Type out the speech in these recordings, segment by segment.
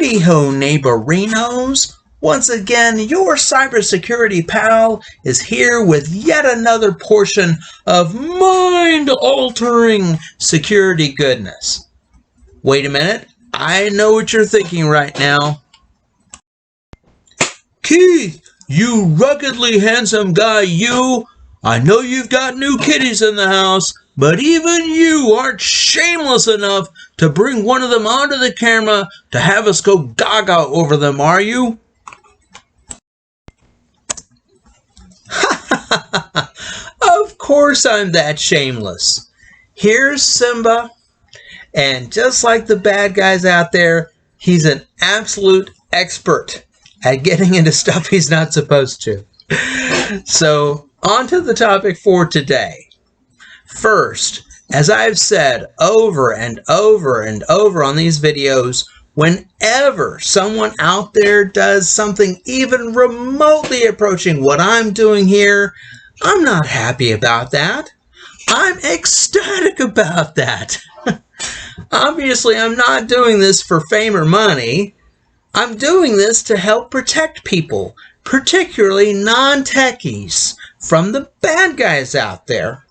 Howdy ho, neighborinos. Once again, your cybersecurity pal is here with yet another portion of mind-altering security goodness. Wait a minute, I know what you're thinking right now. Keith, you ruggedly handsome guy, you! I know you've got new kitties in the house, but even you aren't shameless enough to bring one of them onto the camera to have us go gaga over them, are you? Of course I'm that shameless. Here's Simba, and just like the bad guys out there, he's an absolute expert at getting into stuff he's not supposed to. So, on to the topic for today. First, as I've said over and over and over on these videos, whenever someone out there does something even remotely approaching what I'm doing here, I'm not happy about that. I'm ecstatic about that. Obviously, I'm not doing this for fame or money. I'm doing this to help protect people, particularly non-techies, from the bad guys out there.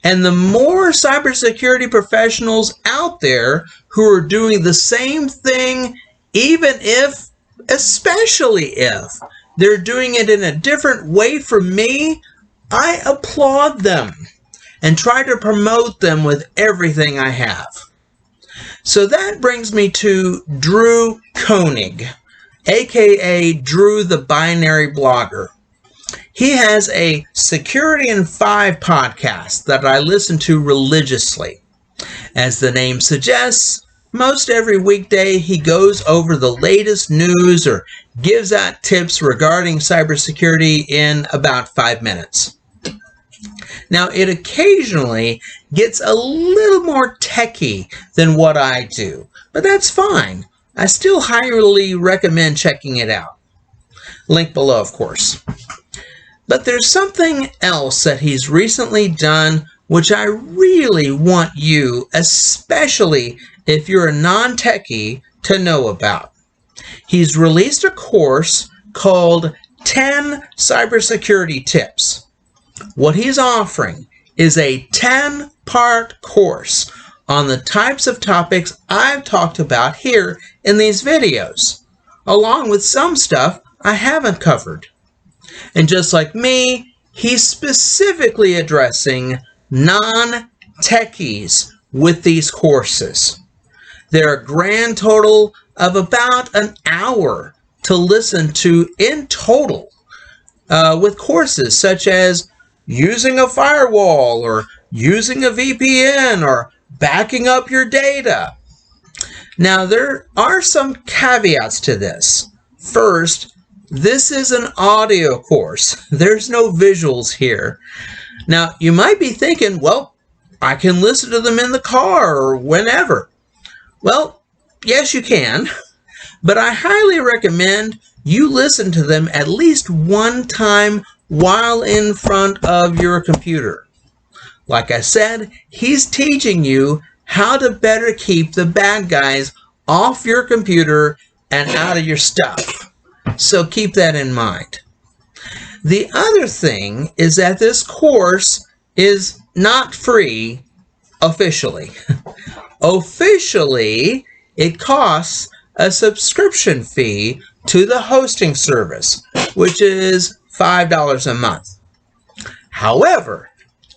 And the more cybersecurity professionals out there who are doing the same thing, even if, especially if, they're doing it in a different way from me, I applaud them and try to promote them with everything I have. So that brings me to Drew Koenig, aka Drew the Binary Blogger. He has a Security in 5 podcast that I listen to religiously. As the name suggests, most every weekday he goes over the latest news or gives out tips regarding cybersecurity in about 5 minutes. Now, it occasionally gets a little more techie than what I do, but that's fine. I still highly recommend checking it out. Link below, of course. But there's something else that he's recently done which I really want you, especially if you're a non-techie, to know about. He's released a course called 10 Cybersecurity Tips. What he's offering is a 10-part course on the types of topics I've talked about here in these videos, along with some stuff I haven't covered. And just like me, he's specifically addressing non-techies with these courses. They're a grand total of about an hour to listen to in total, with courses such as using a firewall or using a VPN or backing up your data. Now, there are some caveats to this. First, this is an audio course. There's no visuals here. Now, you might be thinking, well, I can listen to them in the car or whenever. Well, yes, you can, but I highly recommend you listen to them at least one time while in front of your computer. Like I said, he's teaching you how to better keep the bad guys off your computer and out of your stuff. So keep that in mind. The other thing is that this course is not free officially. Officially, it costs a subscription fee to the hosting service, which is $5 a month. However,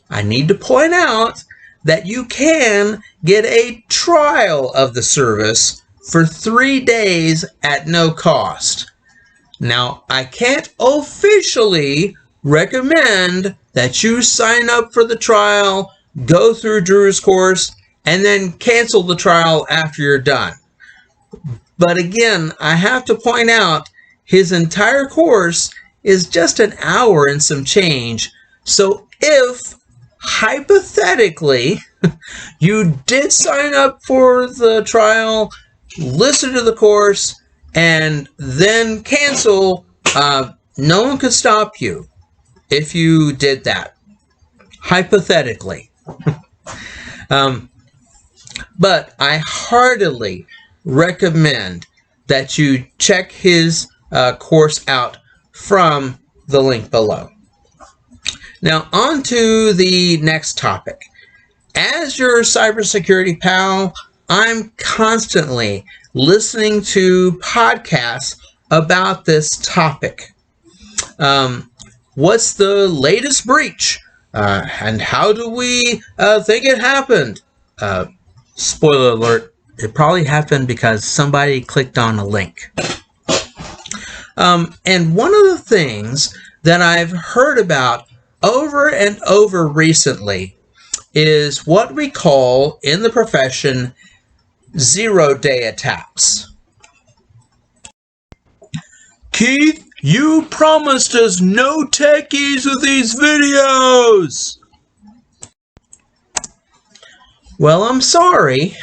I need to point out that you can get a trial of the service for 3 days at no cost. Now, I can't officially recommend that you sign up for the trial, go through Drew's course, and then cancel the trial after you're done. But again, I have to point out his entire course is just an hour and some change. So if, hypothetically, you did sign up for the trial, listen to the course, and then cancel, no one could stop you if you did that, hypothetically. But I heartily recommend that you check his course out from the link below. Now, on to the next topic. As your cybersecurity pal, I'm constantly listening to podcasts about this topic. What's the latest breach? And how do we think it happened? Spoiler alert, it probably happened because somebody clicked on a link. And one of the things that I've heard about over and over recently is what we call in the profession zero-day attacks. Keith, you promised us no techies with these videos! Well, I'm sorry,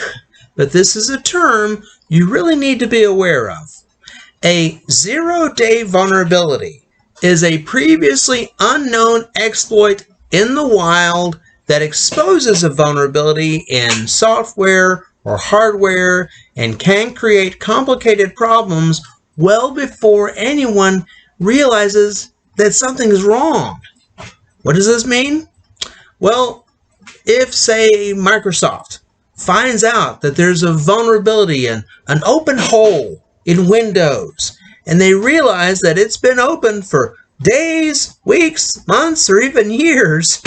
but this is a term you really need to be aware of. A zero-day vulnerability is a previously unknown exploit in the wild that exposes a vulnerability in software or hardware and can create complicated problems well before anyone realizes that something is wrong. What does this mean? Well, if, say, Microsoft finds out that there's a vulnerability in an open hole in Windows, and they realize that it's been open for days, weeks, months, or even years,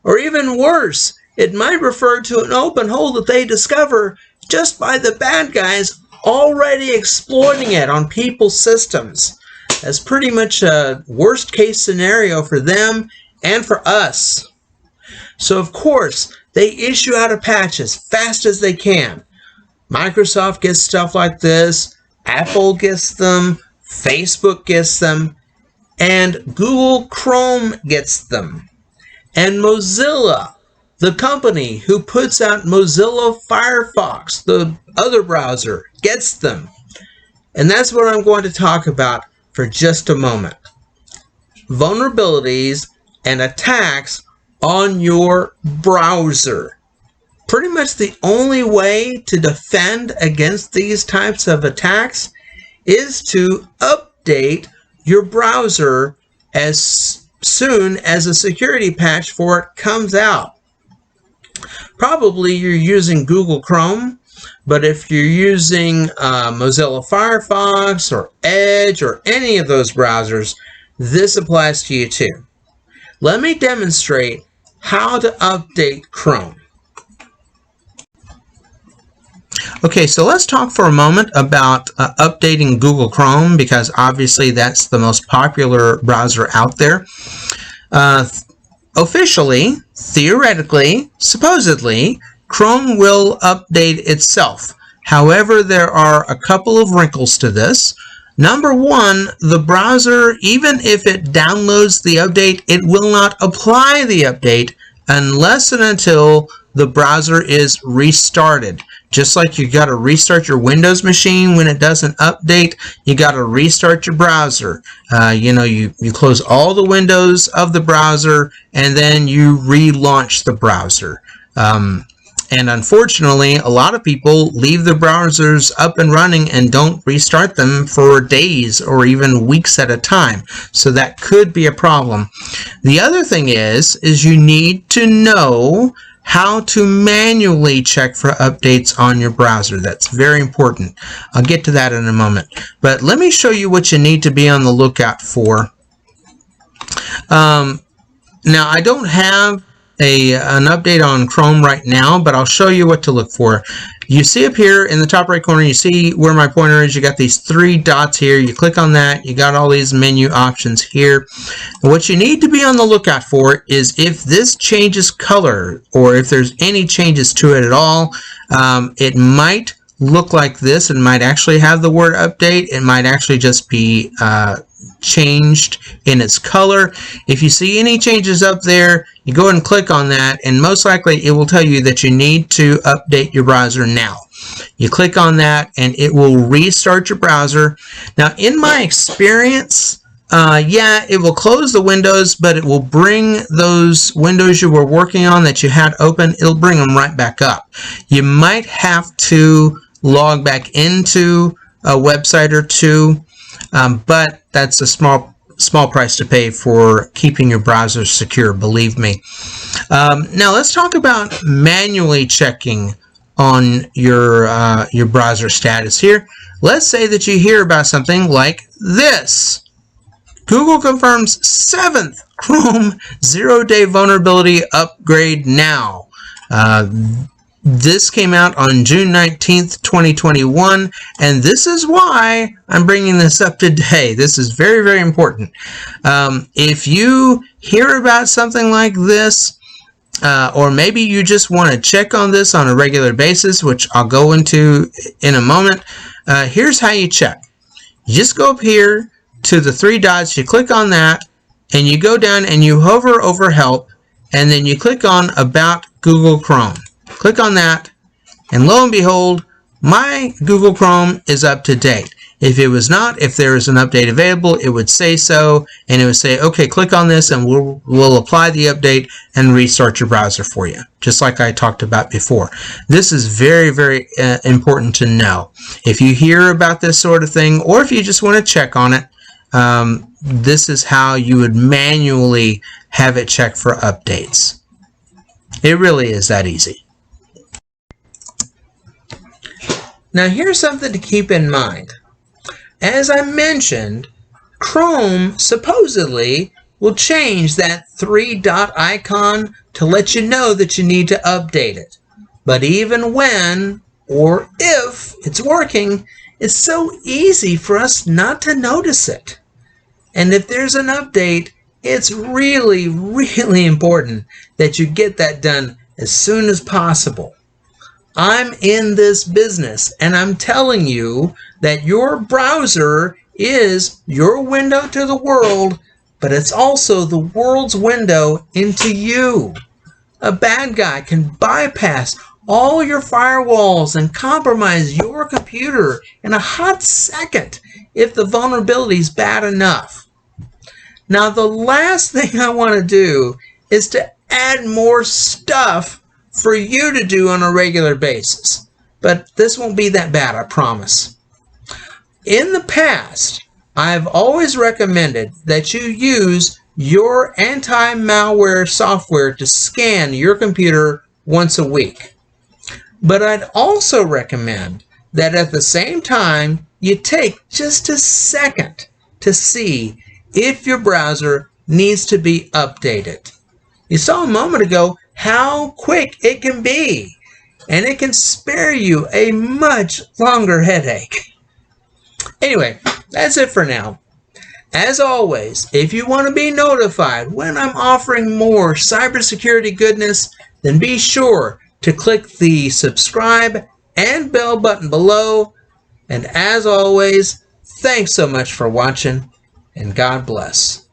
or even worse, it might refer to an open hole that they discover just by the bad guys already exploiting it on people's systems. That's pretty much a worst case scenario for them and for us. So of course, they issue out a patch as fast as they can. Microsoft gets stuff like this, Apple gets them, Facebook gets them, and Google Chrome gets them. And Mozilla, the company who puts out Mozilla Firefox, the other browser, gets them. And that's what I'm going to talk about for just a moment. Vulnerabilities and attacks on your browser. Pretty much the only way to defend against these types of attacks is to update your browser as soon as a security patch for it comes out. Probably you're using Google Chrome, but if you're using Mozilla Firefox or Edge or any of those browsers, this applies to you too. Let me demonstrate how to update Chrome. Okay, so let's talk for a moment about updating Google Chrome, because obviously that's the most popular browser out there. Officially, theoretically, supposedly, Chrome will update itself. However, there are a couple of wrinkles to this. Number one, the browser, even if it downloads the update, it will not apply the update unless and until the browser is restarted. Just like you got to restart your Windows machine when it doesn't update, you got to restart your browser. You close all the windows of the browser and then you relaunch the browser. And unfortunately, a lot of people leave the browsers up and running and don't restart them for days or even weeks at a time. So that could be a problem. The other thing is you need to know how to manually check for updates on your browser. That's very important. I'll get to that in a moment. But let me show you what you need to be on the lookout for. Now, I don't have an update on Chrome right now, but I'll show you what to look for. You see up here in the top right corner, you see where my pointer is. You got these three dots here. You click on that. You got all these menu options here. And what you need to be on the lookout for is if this changes color or if there's any changes to it at all. It might look like this. It might actually have the word update. It might actually just be changed in its color. If you see any changes up there, you go ahead and click on that, and most likely it will tell you that you need to update your browser now. You click on that and it will restart your browser. Now, in my experience, yeah, it will close the windows, but it will bring those windows you were working on that you had open, it'll bring them right back up. You might have to log back into a website or two, but that's a small price to pay for keeping your browser secure, believe me. Now let's talk about manually checking on your browser status here. Let's say that you hear about something like this. Google confirms 7th Chrome 0-day vulnerability upgrade now. This came out on June 19th, 2021, and this is why I'm bringing this up today. This is very, very important. If you hear about something like this, or maybe you just want to check on this on a regular basis, which I'll go into in a moment, here's how you check. You just go up here to the three dots, you click on that, and you go down and you hover over Help, and then you click on About Google Chrome. Click on that, and lo and behold, my Google Chrome is up to date. If it was not, if there is an update available, it would say so, and it would say, okay, click on this, and we'll apply the update and restart your browser for you, just like I talked about before. This is very, very important to know. If you hear about this sort of thing, or if you just want to check on it, this is how you would manually have it check for updates. It really is that easy. Now here's something to keep in mind. As I mentioned, Chrome supposedly will change that three-dot icon to let you know that you need to update it. But even when or if it's working, it's so easy for us not to notice it. And if there's an update, it's really, really important that you get that done as soon as possible. I'm in this business, and I'm telling you that your browser is your window to the world, but it's also the world's window into you. A bad guy can bypass all your firewalls and compromise your computer in a hot second if the vulnerability is bad enough. Now, the last thing I want to do is to add more stuff for you to do on a regular basis. But this won't be that bad, I promise. In the past, I've always recommended that you use your anti-malware software to scan your computer once a week. But I'd also recommend that at the same time, you take just a second to see if your browser needs to be updated. You saw a moment ago how quick it can be, and it can spare you a much longer headache. Anyway, that's it for now. As always, if you want to be notified when I'm offering more cybersecurity goodness, then be sure to click the subscribe and bell button below. And as always, thanks so much for watching, and God bless.